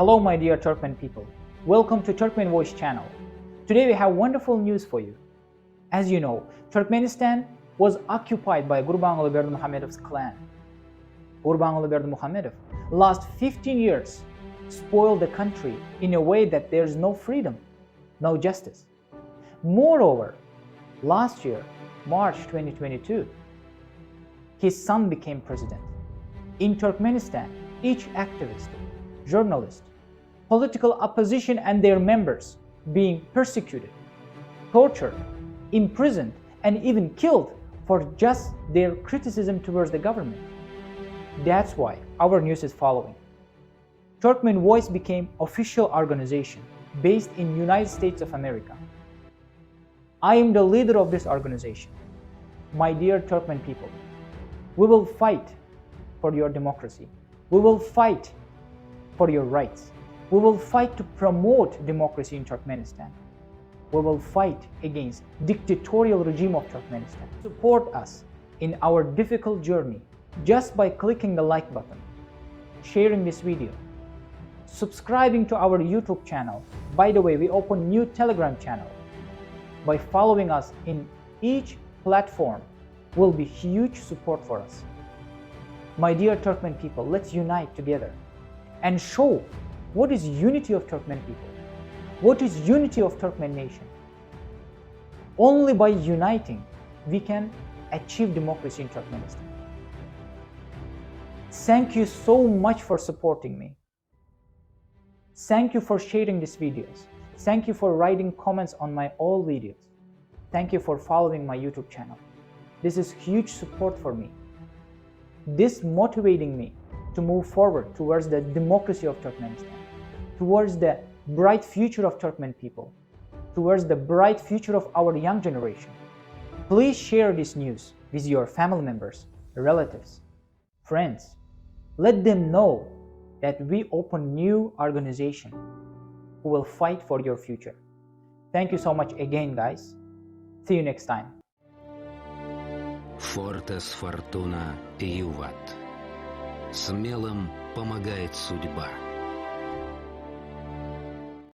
Hello my dear Turkmen people, welcome to Turkmen Voice channel. Today we have wonderful news for you. As you know, Turkmenistan was occupied by Gurbanguly Berdimuhamedov's clan. Gurbanguly Berdimuhamedov last 15 years spoiled the country in a way that there's no freedom, no justice. Moreover, last year, March 2022, his son became president. In Turkmenistan, each activist, journalist, political opposition and their members being persecuted, tortured, imprisoned, and even killed for just their criticism towards the government. That's why our news is following. Turkmen Voice became official organization based in United States of America. I am the leader of this organization. My dear Turkmen people, we will fight for your democracy. We will fight for your rights. We will fight to promote democracy in Turkmenistan. We will fight against dictatorial regime of Turkmenistan. Support us in our difficult journey just by clicking the like button, sharing this video, subscribing to our YouTube channel. By the way, we open new Telegram channel. By following us in each platform will be huge support for us. My dear Turkmen people, let's unite together and show what is unity of Turkmen people, what is unity of Turkmen nation. Only by uniting we can achieve democracy in Turkmenistan. Thank you so much for supporting me. Thank you for sharing these videos. Thank you for writing comments on my all videos. Thank you for following my YouTube channel. This is huge support for me. This motivating me to move forward towards the democracy of Turkmenistan, towards the bright future of Turkmen people, towards the bright future of our young generation. Please share this news with your family members, relatives, friends. Let them know that we open new organization who will fight for your future. Thank you so much again, guys. See you next time. Fortes Fortuna Juvat. Смелым помогает судьба.